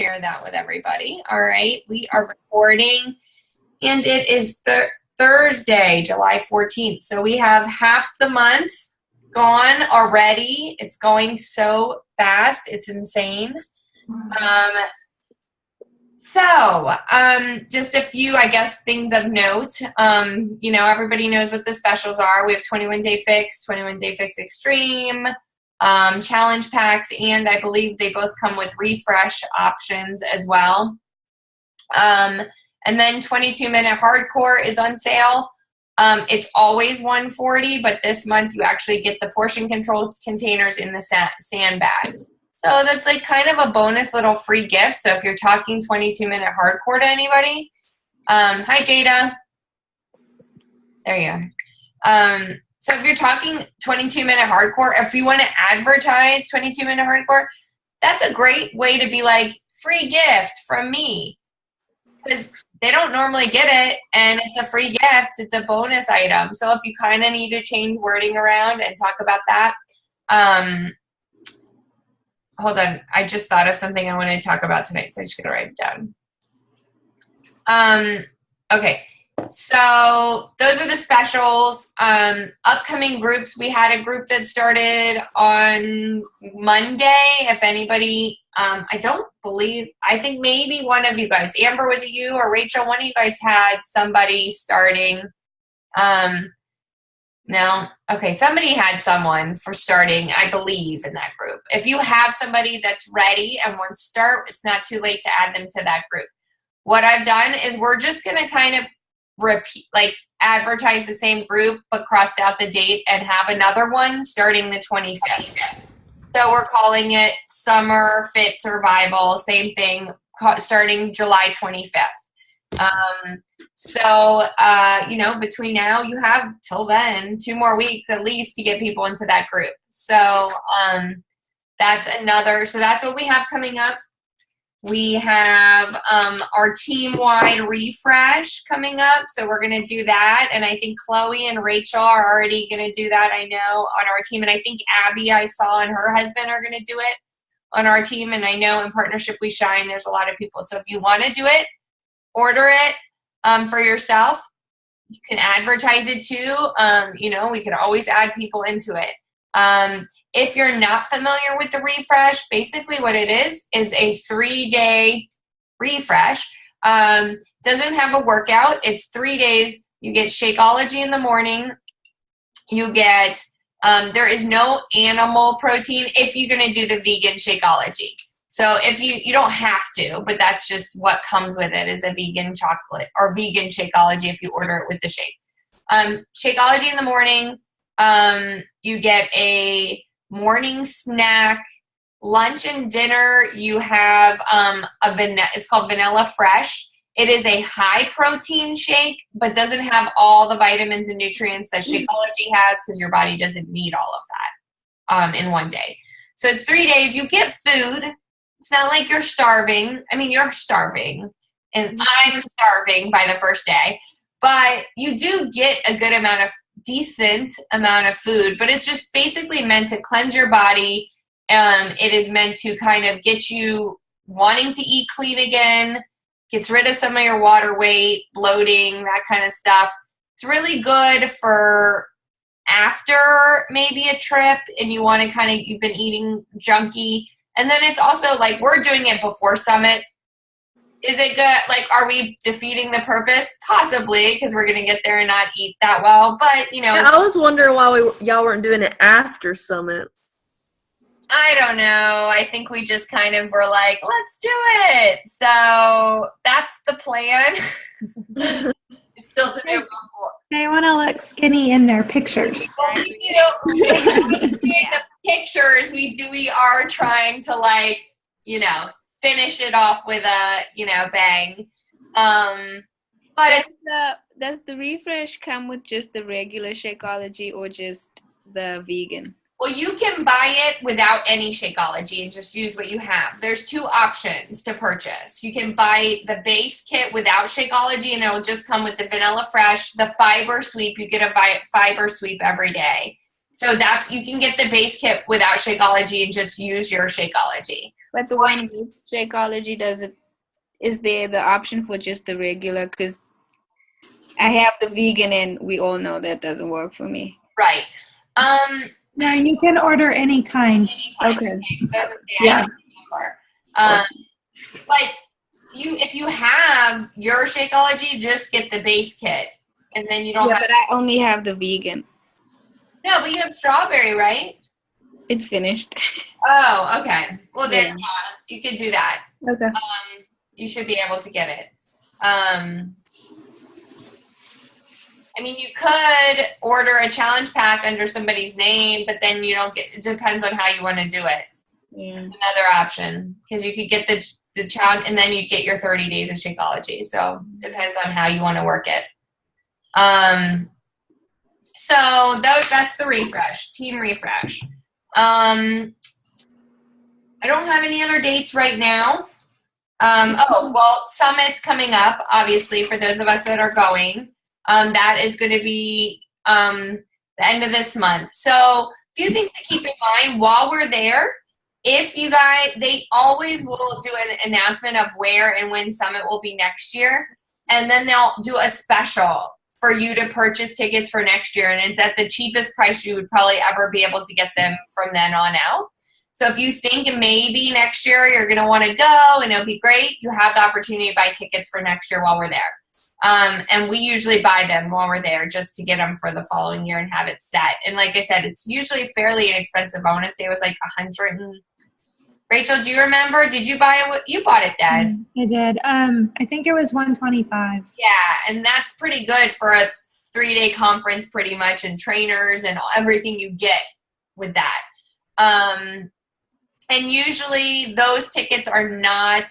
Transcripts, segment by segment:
share that with everybody. All right, we are recording, and it is Thursday, July 14th. So we have half the month gone already. It's going so fast. It's insane. Just a few, I guess, things of note. Everybody knows what the specials are. We have 21 Day Fix, 21 Day Fix Extreme, challenge packs, and I believe they both come with refresh options as well. And then 22-minute hardcore is on sale. It's always $140, but this month you actually get the portion control containers in the sandbag. So that's like kind of a bonus little free gift. So if you're talking 22-minute hardcore to anybody, hi Jada. There you are. So if you're talking 22-minute hardcore, if you want to advertise 22-minute hardcore, that's a great way to be like, free gift from me. Because they don't normally get it, and it's a free gift. It's a bonus item. So if you kind of need to change wording around and talk about that, hold on. I just thought of something I wanted to talk about tonight, so I'm just going to write it down. Okay. So those are the specials. Upcoming groups. We had a group that started on Monday. If anybody, I think maybe one of you guys, Amber, was it you or Rachel? One of you guys had somebody starting. No? Okay, somebody had someone for starting, I believe, in that group. If you have somebody that's ready and wants to start, it's not too late to add them to that group. What I've done is we're just going to kind of advertise the same group, but crossed out the date and have another one starting the 25th. So we're calling it Summer Fit Survival, same thing, starting July 25th. Between now, you have till then 2 more weeks at least to get people into that group. So that's what we have coming up. We have our team-wide refresh coming up, so we're going to do that, and I think Chloe and Rachel are already going to do that, I know, on our team, and I think Abby, I saw, and her husband are going to do it on our team, and I know in Partnership We Shine, there's a lot of people, so if you want to do it, order it for yourself. You can advertise it too. We can always add people into it. If you're not familiar with the refresh, basically what it is a 3-day refresh. Doesn't have a workout. It's 3 days. You get Shakeology in the morning. You get, there is no animal protein if you're going to do the vegan Shakeology. So if you don't have to, but that's just what comes with it is a vegan chocolate or vegan Shakeology if you order it with the shake. Shakeology in the morning. You get a morning snack, lunch and dinner. You have it's called Vanilla Fresh. It is a high protein shake, but doesn't have all the vitamins and nutrients that Shakeology has because your body doesn't need all of that in one day. So it's 3 days. You get food. It's not like you're starving. I mean, you're starving, and I'm starving by the first day, but you do get a decent amount of food, but it's just basically meant to cleanse your body. It is meant to kind of get you wanting to eat clean again, gets rid of some of your water weight, bloating, that kind of stuff. It's really good for after maybe a trip and you want to you've been eating junky. And then it's also like we're doing it before Summit. Is it good? Are we defeating the purpose? Possibly, because we're going to get there and not eat that well. But, Yeah, I was wondering why y'all weren't doing it after Summit. I don't know. I think we just kind of were like, let's do it. So that's the plan. It's still to do before. They want to look skinny in their pictures. Well, the pictures, we are trying to finish it off with a, bang. But does the refresh come with just the regular Shakeology or just the vegan? Well, you can buy it without any Shakeology and just use what you have. There's 2 options to purchase. You can buy the base kit without Shakeology, and it'll just come with the Vanilla Fresh, the Fiber Sweep. You get a Fiber Sweep every day. So you can get the base kit without Shakeology and just use your Shakeology. But the one with Shakeology, is there the option for just the regular? Because I have the vegan, and we all know that doesn't work for me. Right. No, you can order any kind. Okay. Yeah. But if you have your Shakeology, just get the base kit, and then you don't Yeah, have. but I only have the vegan. No, but you have strawberry, right? It's finished. Oh, okay. Well, then Yeah. you could do that. Okay. You should be able to get it. I mean, you could order a challenge pack under somebody's name, but then you don't get. It depends on how you want to do it. Yeah. It's another option because you could get the challenge, and then you get your 30 days of Shakeology. So depends on how you want to work it. So that's the refresh, team refresh. I don't have any other dates right now. Summit's coming up, obviously, for those of us that are going. That is going to be the end of this month. So a few things to keep in mind while we're there. If you guys, they always will do an announcement of where and when Summit will be next year. And then they'll do a special for you to purchase tickets for next year. And it's at the cheapest price you would probably ever be able to get them from then on out. So if you think maybe next year you're going to want to go and it'll be great, you have the opportunity to buy tickets for next year while we're there. And we usually buy them while we're there just to get them for the following year and have it set. And like I said, it's usually fairly inexpensive. I want to say it was like Rachel, do you remember? Did you buy it? You bought it then. I did. I think it was $125. Yeah, and that's pretty good for a 3-day conference pretty much, and trainers and everything you get with that. And usually those tickets are not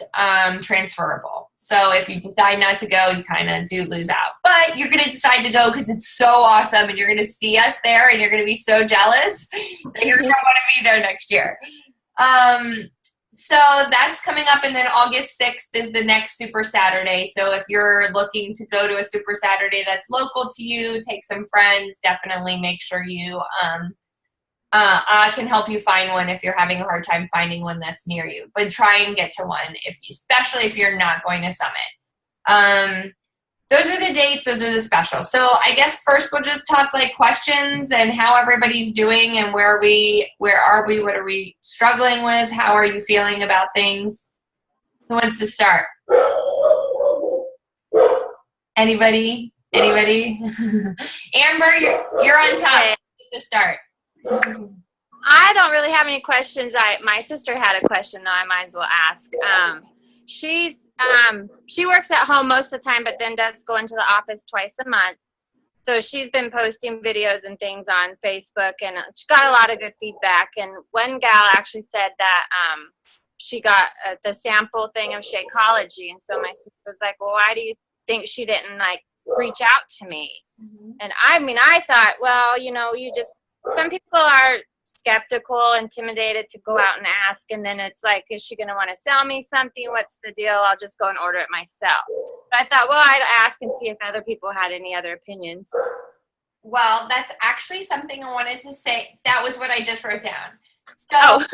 transferable. So if you decide not to go, you kind of do lose out. But you're going to decide to go because it's so awesome, and you're going to see us there, and you're going to be so jealous that you're going to want to be there next year. So that's coming up, and then August 6th is the next Super Saturday. So if you're looking to go to a Super Saturday that's local to you, take some friends, definitely make sure you I can help you find one if you're having a hard time finding one that's near you. But try and get to one, especially if you're not going to Summit. Those are the dates. Those are the specials. So I guess first we'll just talk like questions and how everybody's doing and where are we? What are we struggling with? How are you feeling about things? Who wants to start? Anybody? Amber, you're on top. To start. I don't really have any questions. My sister had a question though. I might as well ask. She works at home most of the time, but then does go into the office twice a month. So she's been posting videos and things on Facebook, and she got a lot of good feedback. And one gal actually said that she got the sample thing of Shakeology, and so my sister was like, "Well, why do you think she didn't like reach out to me?" Mm-hmm. And I thought, well, some people are skeptical, intimidated to go out and ask, and then it's like, is she going to want to sell me something? What's the deal? I'll just go and order it myself. But I thought, well, I'd ask and see if other people had any other opinions. Well, that's actually something I wanted to say. That was what I just wrote down. So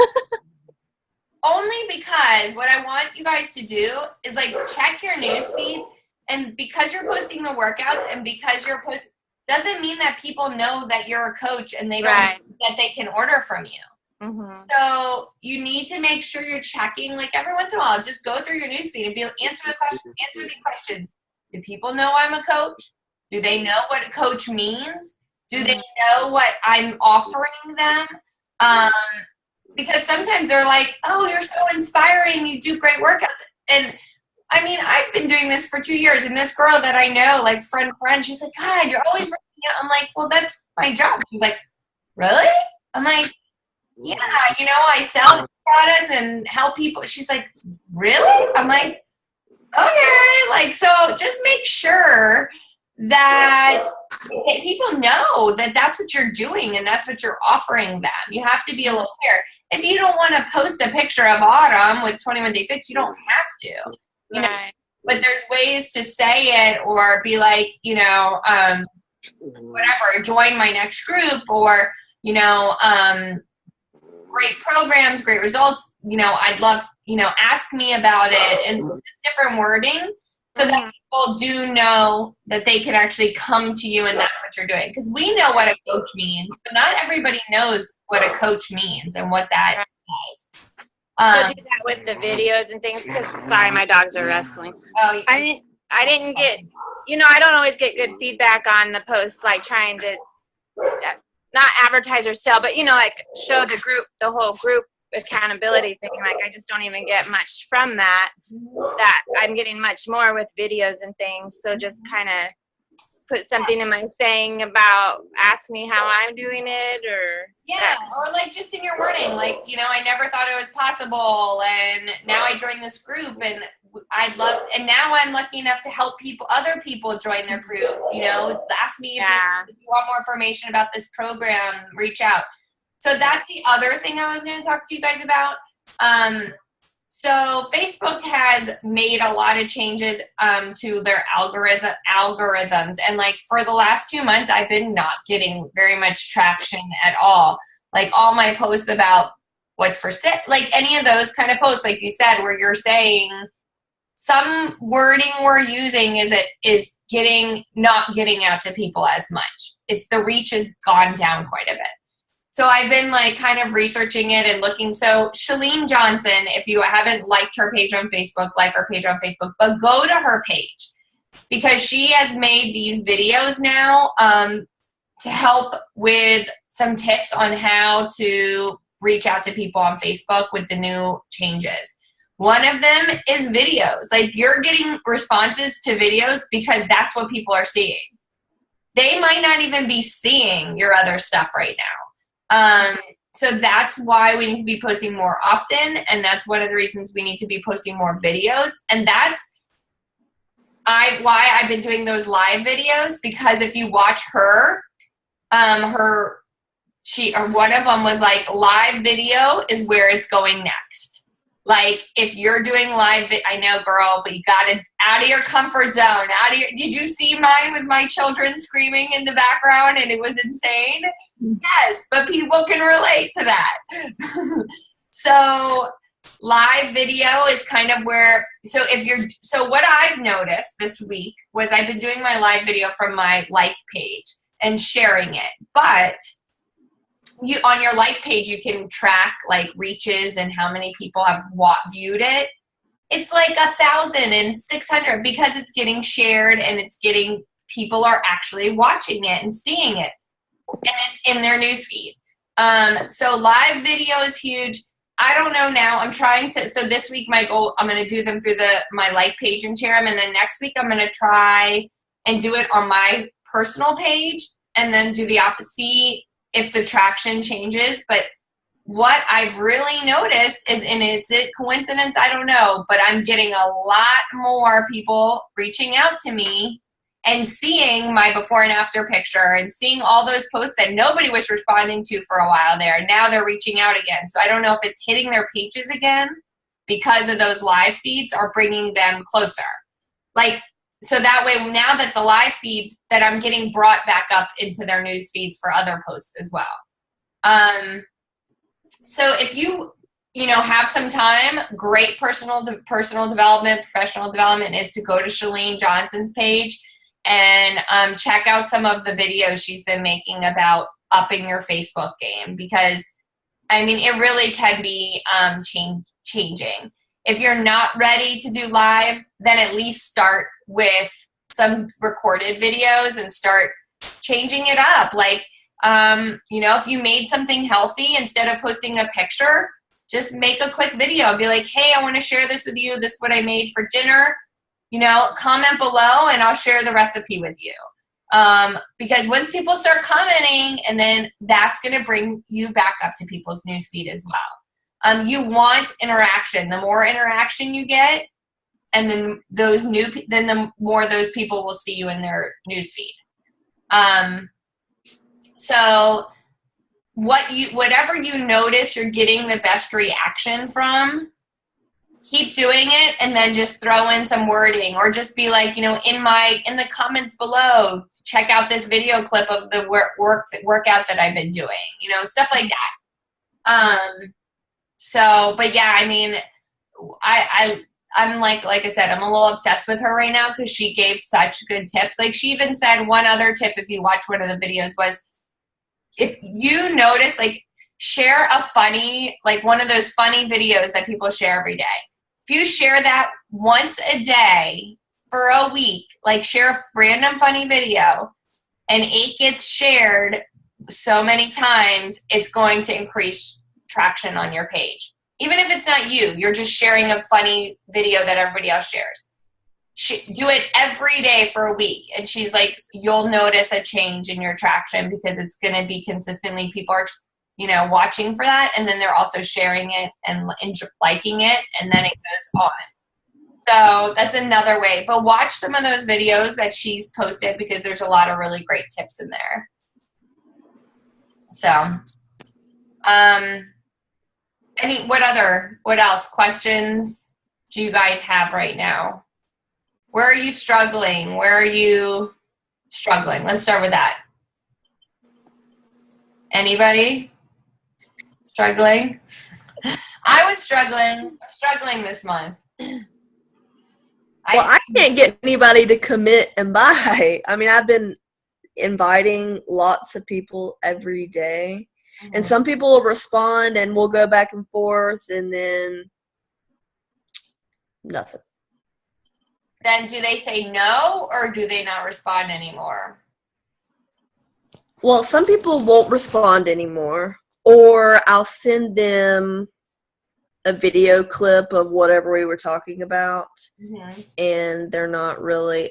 only because what I want you guys to do is like check your news feeds, and because you're posting the workouts and because you're posting, doesn't mean that people know that you're a coach and they don't that they can order from you. Mm-hmm. So you need to make sure you're checking, like every once in a while, just go through your newsfeed and answer the questions. Do people know I'm a coach? Do they know what a coach means? Do they know what I'm offering them? Because sometimes they're like, oh, you're so inspiring. You do great workouts. And I mean, I've been doing this for 2 years, and this girl that I know, like friend, she's like, God, you're always working out. I'm like, well, that's my job. She's like, really? I'm like, yeah, I sell products and help people. She's like, really? I'm like, okay. Like, so just make sure that people know that that's what you're doing and that's what you're offering them. You have to be a little clear. If you don't want to post a picture of Autumn with 21 Day Fix, you don't have to. But there's ways to say it or be like, whatever, join my next group or, great programs, great results. I'd love, ask me about it, and just different wording so that people do know that they can actually come to you and that's what you're doing. Because we know what a coach means, but not everybody knows what a coach means and what that is. So do that with the videos and things. Because sorry, my dogs are wrestling. Oh, I didn't get, I don't always get good feedback on the posts, like trying to not advertise or sell, but like show the whole group accountability thing. Like I just don't even get much from that I'm getting much more with videos and things. So just kind of put something in my saying about ask me how I'm doing it, or or like just in your wording, like I never thought it was possible, and now I joined this group, and and now I'm lucky enough to help other people join their group. Ask me if you want more information about this program, reach out. So that's the other thing I was going to talk to you guys about. So Facebook has made a lot of changes to their algorithms. And like for the last 2 months, I've been not getting very much traction at all. Like all my posts about what's for sale, like any of those kind of posts, like you said, where you're saying some wording we're using is not getting out to people as much. The reach has gone down quite a bit. So I've been like kind of researching it and looking. So Chalene Johnson, if you haven't liked her page on Facebook, like her page on Facebook, but go to her page because she has made these videos now to help with some tips on how to reach out to people on Facebook with the new changes. One of them is videos. Like you're getting responses to videos because that's what people are seeing. They might not even be seeing your other stuff right now. So that's why we need to be posting more often, and that's one of the reasons we need to be posting more videos. And that's why I've been doing those live videos, because if you watch her, one of them was like, live video is where it's going next. Like if you're doing live, I know, girl, but you got to out of your comfort zone. Did you see mine with my children screaming in the background and it was insane? Yes, but people can relate to that. So live video is kind of where, so what I've noticed this week was I've been doing my live video from my like page and sharing it. But on your like page, you can track like reaches and how many people have viewed it. It's like 1,600 because it's getting shared and people are actually watching it and seeing it. And it's in their newsfeed. So live video is huge. I don't know now. I'm trying to, so this week my goal, I'm going to do them through my like page and share them. And then next week I'm going to try and do it on my personal page and then do the opposite, see if the traction changes. But what I've really noticed is, and it's a coincidence, I don't know, but I'm getting a lot more people reaching out to me and seeing my before and after picture and seeing all those posts that nobody was responding to for a while there. Now they're reaching out again. So I don't know if it's hitting their pages again because of those live feeds are bringing them closer. Like, so that way, now that the live feeds, that I'm getting brought back up into their news feeds for other posts as well. So if you have some time, great personal development, professional development is to go to Chalene Johnson's page and check out some of the videos she's been making about upping your Facebook game, because I mean, it really can be changing. If you're not ready to do live, then at least start with some recorded videos and start changing it up. Like, if you made something healthy, instead of posting a picture, just make a quick video. Be like, hey, I want to share this with you. This is what I made for dinner. Comment below and I'll share the recipe with you. Because once people start commenting, and then that's going to bring you back up to people's newsfeed as well. You want interaction. The more interaction you get, and then the more those people will see you in their newsfeed. So whatever you notice you're getting the best reaction from, keep doing it, and then just throw in some wording, or just be like, in the comments below, check out this video clip of the workout that I've been doing, stuff like So, but yeah, I mean, I'm like I said, I'm a little obsessed with her right now because she gave such good tips. Like she even said one other tip, if you watch one of the videos, was if you notice, like share a funny, like one of those funny videos that people share every day. If you share that once a day for a week, like share a random funny video and it gets shared so many times, it's going to increase traction on your page. Even if it's not you, you're just sharing a funny video that everybody else shares. Do it every day for a week. And she's like, you'll notice a change in your traction because it's going to be consistently, people are, watching for that. And then they're also sharing it and liking it. And then it goes on. So that's another way. But watch some of those videos that she's posted because there's a lot of really great tips in there. So, what else questions do you guys have right now? Where are you struggling? Let's start with that. Anybody struggling? I was struggling. I'm struggling this month. Well, I can't get anybody to commit and buy. I mean, I've been inviting lots of people every day. And some people will respond and we'll go back and forth and then nothing. Then do they say no or do they not respond anymore? Well, some people won't respond anymore, or I'll send them a video clip of whatever we were talking about, and they're not really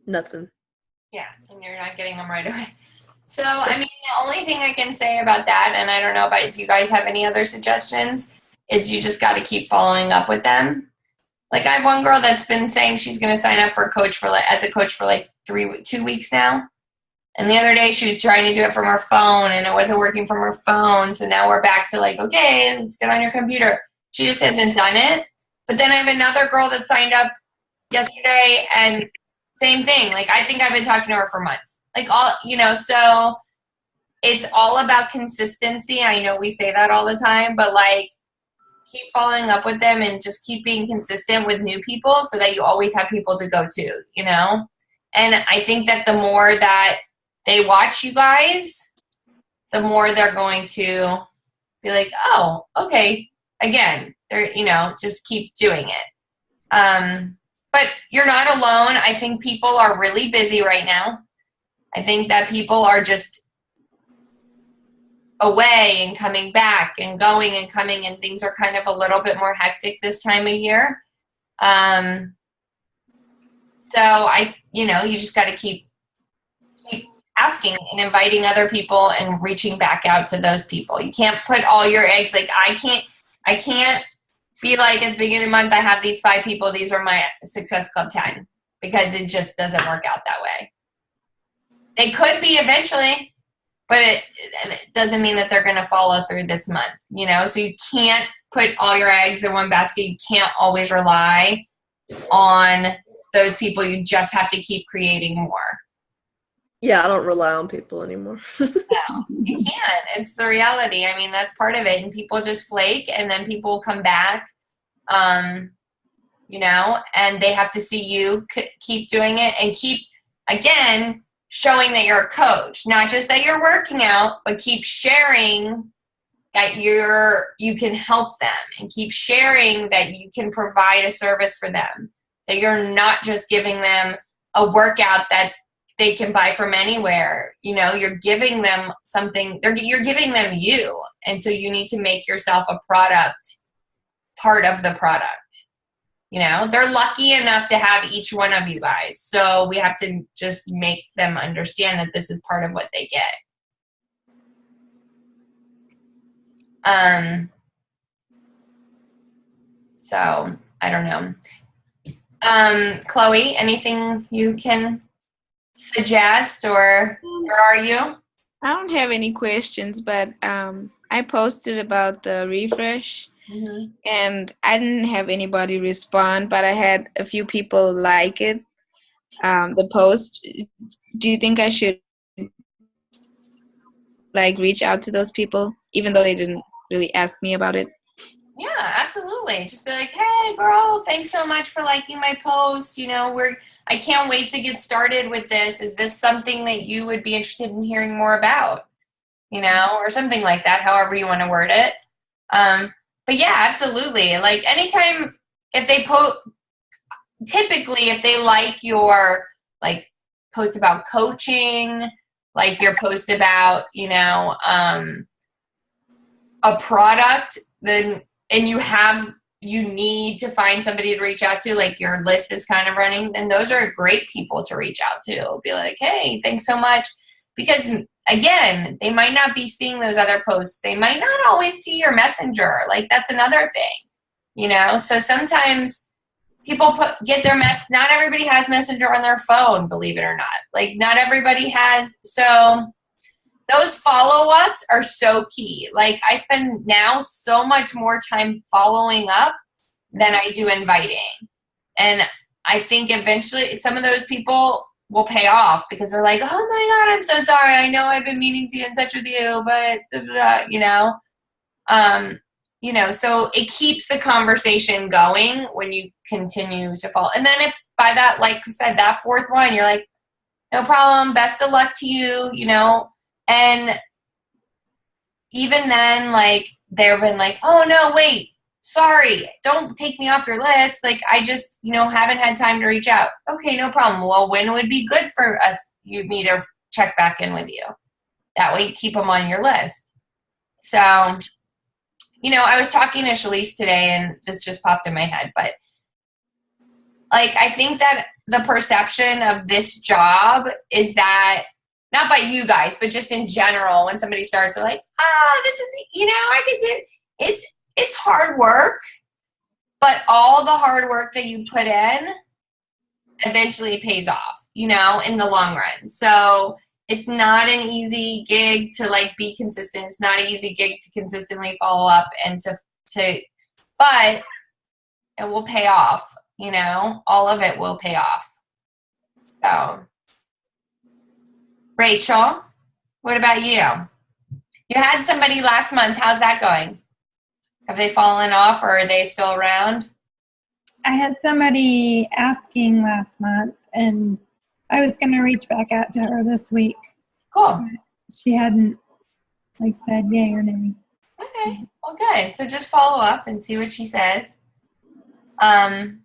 nothing. Yeah, and you're not getting them right away. So, I mean, the only thing I can say about that, and I don't know about if you guys have any other suggestions, is you just got to keep following up with them. Like, I have one girl that's been saying she's going to sign up for as a coach for 2 weeks now. And the other day she was trying to do it from her phone and it wasn't working from her phone. So now we're back to okay, let's get on your computer. She just hasn't done it. But then I have another girl that signed up yesterday and same thing. I think I've been talking to her for months. So it's all about consistency. I know we say that all the time, but keep following up with them and just keep being consistent with new people so that you always have people to go to, And I think that the more that they watch you guys, the more they're going to be like, oh, okay, again, they're, just keep doing it. But you're not alone. I think people are really busy right now. I think that people are just away and coming back and going and coming, and things are kind of a little bit more hectic this time of year. So you just got to keep asking and inviting other people and reaching back out to those people. You can't put all your eggs, I can't be at the beginning of the month, I have these 5 people, these are my Success Club 10, because it just doesn't work out that way. They could be eventually, but it doesn't mean that they're going to follow through this month, So you can't put all your eggs in one basket. You can't always rely on those people. You just have to keep creating more. Yeah, I don't rely on people anymore. No, you can't. It's the reality. I mean, that's part of it. And people just flake, and then people come back, and they have to see you keep doing it and keep, again, showing that you're a coach, not just that you're working out, but keep sharing that you can help them, and keep sharing that you can provide a service for them, that you're not just giving them a workout that they can buy from anywhere. You're giving them something, you're giving them you. And so you need to make yourself a product, part of the product. They're lucky enough to have each one of you guys. So we have to just make them understand that this is part of what they get. So I don't know. Chloe, anything you can suggest, or where are you? I don't have any questions, but I posted about the refresh, and I didn't have anybody respond, but I had a few people like it, the post. Do you think I should like reach out to those people, even though they didn't really ask me about it? Yeah, absolutely. Just be like, hey, girl, thanks so much for liking my post. You know, I can't wait to get started with this. Is this something that you would be interested in hearing more about? You know, or something like that, however you want to word it. But yeah, absolutely. Like anytime, if they typically if they like your like post about coaching, like your post about, you know, a product, then, and you need to find somebody to reach out to, like your list is kind of running, then those are great people to reach out to. Be like, hey, thanks so much. Because again, they might not be seeing those other posts. They might not always see your messenger. Like that's another thing, you know? So sometimes people get their not everybody has Messenger on their phone, believe it or not. Like not everybody has. So those follow-ups are so key. Like I spend now so much more time following up than I do inviting. And I think eventually some of those people will pay off because they're like, oh my God, I'm so sorry. I know I've been meaning to get in touch with you, but you know, so it keeps the conversation going when you continue to follow. And then if by that, like I said, that fourth one, you're like, no problem, best of luck to you, you know, and even then, like, they've been like, oh, no, wait, sorry, don't take me off your list. Like, I just, you know, haven't had time to reach out. Okay, no problem. Well, when would be good for me to check back in with you? That way you keep them on your list. So, you know, I was talking to Shalise today, and this just popped in my head, but, like, I think that the perception of this job is that, not by you guys, but just in general, when somebody starts, they're like, this is, you know, I could do, it's hard work, but all the hard work that you put in eventually pays off, you know, in the long run. So it's not an easy gig to like be consistent. It's not an easy gig to consistently follow up and but it will pay off, you know, all of it will pay off. So Rachel, what about you? You had somebody last month. How's that going? Have they fallen off or are they still around? I had somebody asking last month, and I was going to reach back out to her this week. Cool. She hadn't, like, said yay or nay. Okay. Well, good. So just follow up and see what she says. Amber,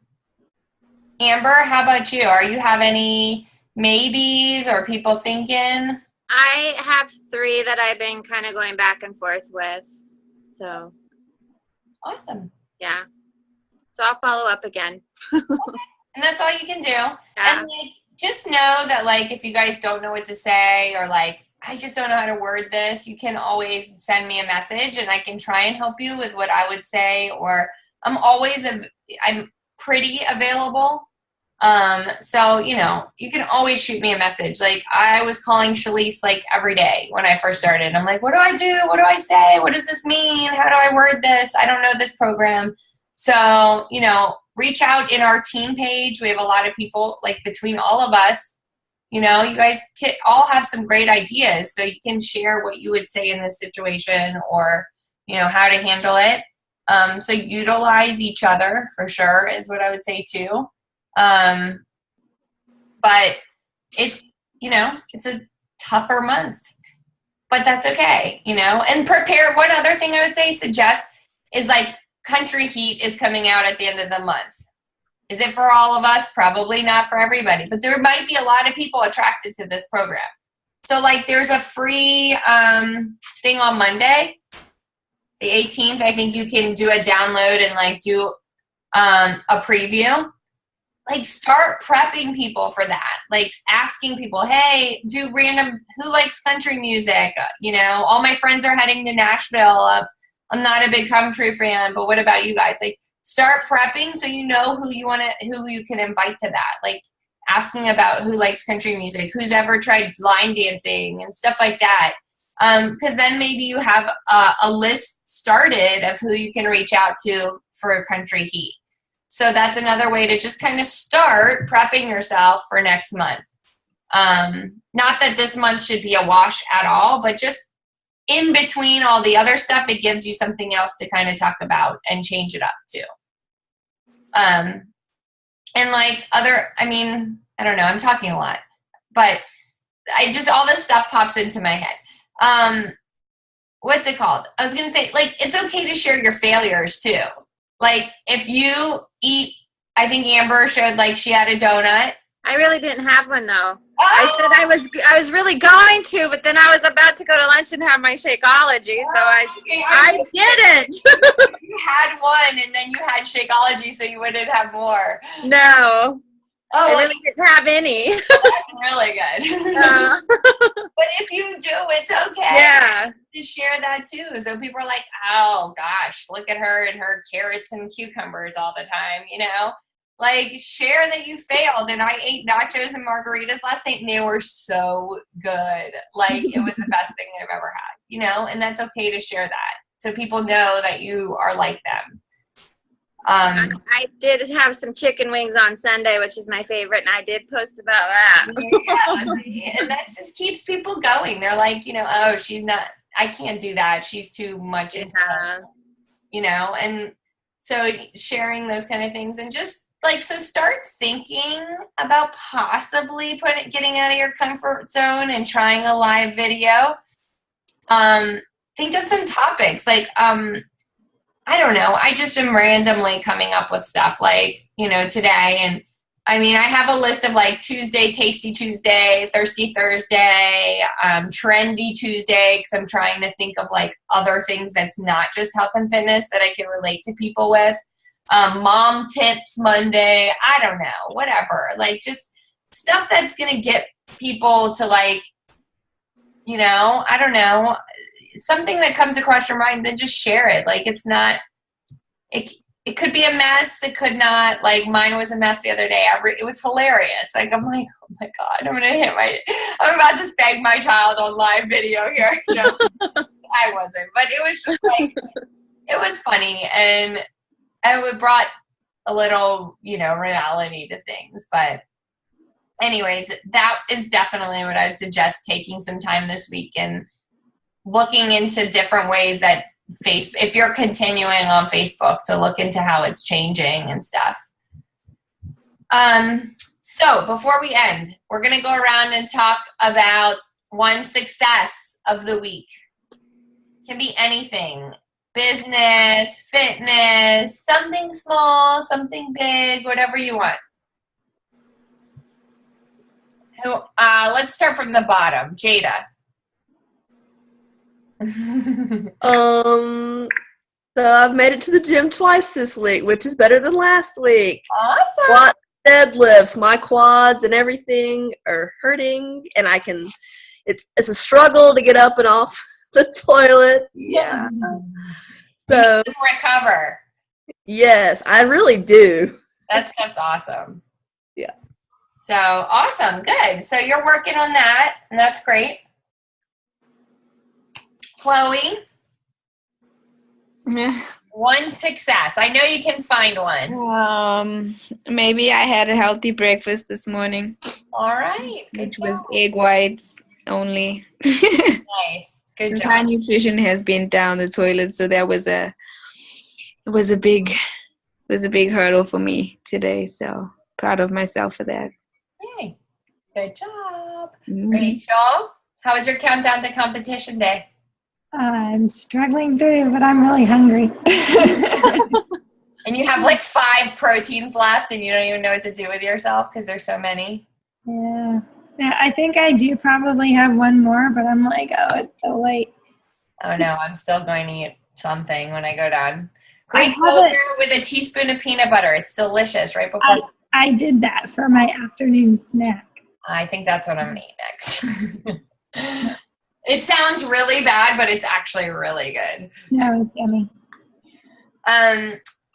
how about you? Are you have any maybes or people thinking? I have 3 that I've been kind of going back and forth with. So. Awesome. Yeah. So I'll follow up again. And that's all you can do. Yeah. And like, just know that like, if you guys don't know what to say or like, I just don't know how to word this, you can always send me a message and I can try and help you with what I would say, or I'm pretty available. So, you know, you can always shoot me a message. Like I was calling Shalise like every day when I first started. I'm like, what do I do? What do I say? What does this mean? How do I word this? I don't know this program. So, you know, reach out in our team page. We have a lot of people, like between all of us, you know, you guys all have some great ideas. So you can share what you would say in this situation or, you know, how to handle it. So utilize each other for sure is what I would say too. But it's, you know, it's a tougher month, but that's okay, you know, and prepare. One other thing I would say, suggest is like Country Heat is coming out at the end of the month. Is it for all of us? Probably not for everybody, but there might be a lot of people attracted to this program. So like there's a free, thing on Monday, the 18th. I think you can do a download and like do, a preview. Like start prepping people for that. Like asking people, hey, who likes country music? You know, all my friends are heading to Nashville. I'm not a big country fan, but what about you guys? Like start prepping so you know who you can invite to that. Like asking about who likes country music, who's ever tried line dancing and stuff like that. Because then maybe you have a list started of who you can reach out to for Country Heat. So that's another way to just kind of start prepping yourself for next month. Not that this month should be a wash at all, but just in between all the other stuff, it gives you something else to kind of talk about and change it up too. And like I don't know, I'm talking a lot, but all this stuff pops into my head. What's it called? I was going to say, like, it's okay to share your failures too. Like if you eat, I think Amber showed like she had a donut. I really didn't have one though. Oh! I said I was really going to, but then I was about to go to lunch and have my Shakeology, so I didn't. You had one, and then you had Shakeology, so you wouldn't have more. No. Oh, I really didn't have any. That's really good. But if you do, it's okay. Yeah. To share that too. So people are like, oh gosh, look at her and her carrots and cucumbers all the time, you know? Like, share that you failed. And I ate nachos and margaritas last night, and they were so good. Like, it was the best thing I've ever had, you know? And that's okay to share that, so people know that you are like them. I did have some chicken wings on Sunday, which is my favorite, and I did post about that. Yeah, and that just keeps people going. They're like, you know, oh, I can't do that. She's too much into that, you know? And so sharing those kind of things, and just like, so start thinking about possibly getting out of your comfort zone and trying a live video. Think of some topics like, I don't know. I just am randomly coming up with stuff like, you know, today. And I mean, I have a list of like Tuesday, Tasty Tuesday, Thirsty Thursday, Trendy Tuesday, because I'm trying to think of like other things that's not just health and fitness that I can relate to people with. Mom Tips Monday. I don't know, whatever. Like just stuff that's going to get people to like, you know, I don't know, something that comes across your mind, then just share it. Like it's not, it could be a mess. It could not. Like mine was a mess the other day. It was hilarious. Like I'm like, oh my God, I'm about to spank my child on live video here. You know, I wasn't, but it was just like, it was funny, and it brought a little, you know, reality to things. But anyways, that is definitely what I'd suggest, taking some time this week and looking into different ways that if you're continuing on Facebook, to look into how it's changing and stuff. So before we end, we're going to go around and talk about one success of the week. Can be anything. Business, fitness, something small, something big, whatever you want. Let's start from the bottom. Jada. So I've made it to the gym twice this week, which is better than last week. Awesome. Squat, deadlifts, my quads and everything are hurting, and it's a struggle to get up and off the toilet. Yeah. So you can recover. Yes, I really do. That stuff's awesome. Yeah. So awesome. Good. So you're working on that, and that's great. Chloe, one success. I know you can find one. Maybe I had a healthy breakfast this morning. All right. Which was egg whites only. Nice. Good job. My nutrition has been down the toilet, so that was a big hurdle for me today. So proud of myself for that. Yay. Good job. Mm-hmm. Rachel, how was your countdown to competition day? I'm struggling through, but I'm really hungry. And you have like 5 proteins left, and you don't even know what to do with yourself because there's so many. Yeah, I think I do probably have one more, but I'm like, oh, it's so late. Oh no, I'm still going to eat something when I go down. Greek yogurt with a teaspoon of peanut butter. It's delicious right before. I did that for my afternoon snack. I think that's what I'm going to eat next. It sounds really bad, but it's actually really good. No, it's yummy.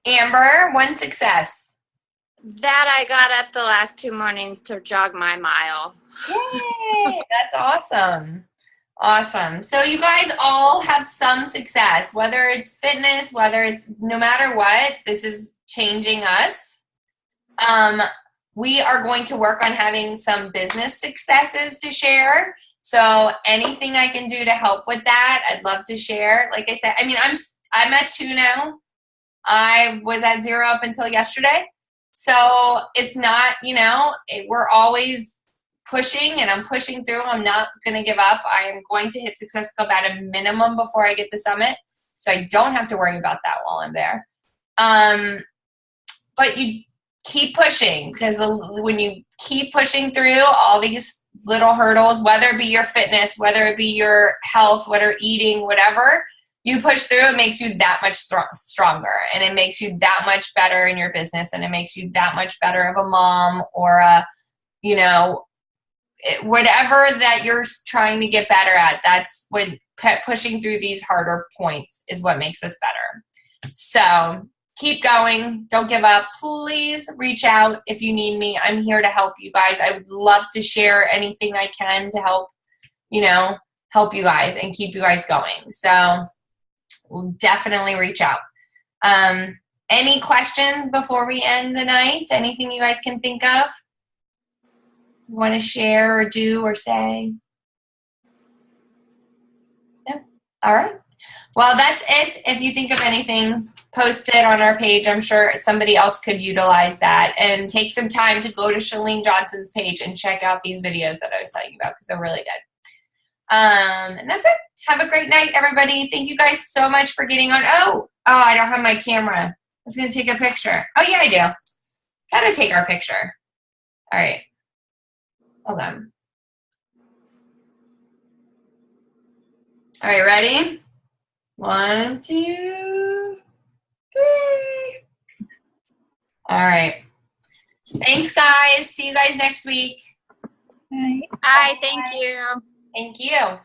Amber, one success. That I got up the last 2 mornings to jog my mile. Yay! That's awesome. Awesome. So you guys all have some success, whether it's fitness, whether it's no matter what, this is changing us. We are going to work on having some business successes to share. So anything I can do to help with that, I'd love to share. Like I said, I mean, I'm at 2 now. I was at 0 up until yesterday. So it's not, we're always pushing, and I'm pushing through. I'm not going to give up. I am going to hit Success Club at a minimum before I get to Summit. So I don't have to worry about that while I'm there. But you keep pushing, because when you keep pushing through all these little hurdles, whether it be your fitness, whether it be your health, whether eating, whatever, you push through, it makes you that much stronger, and it makes you that much better in your business, and it makes you that much better of a mom, or whatever that you're trying to get better at. That's when pushing through these harder points is what makes us better. So keep going. Don't give up. Please reach out if you need me. I'm here to help you guys. I would love to share anything I can to help you guys and keep you guys going. So definitely reach out. Any questions before we end the night? Anything you guys can think of? Want to share or do or say? No? All right. Well, that's it. If you think of anything, post it on our page. I'm sure somebody else could utilize that. And take some time to go to Chalene Johnson's page and check out these videos that I was telling you about, because they're really good. And that's it. Have a great night, everybody. Thank you guys so much for getting on. Oh, I don't have my camera. I was going to take a picture. Oh, yeah, I do. Gotta take our picture. All right. Hold on. All right, ready? 1, 2, 3. All right. Thanks, guys. See you guys next week. Bye. Hi, thank you. Thank you.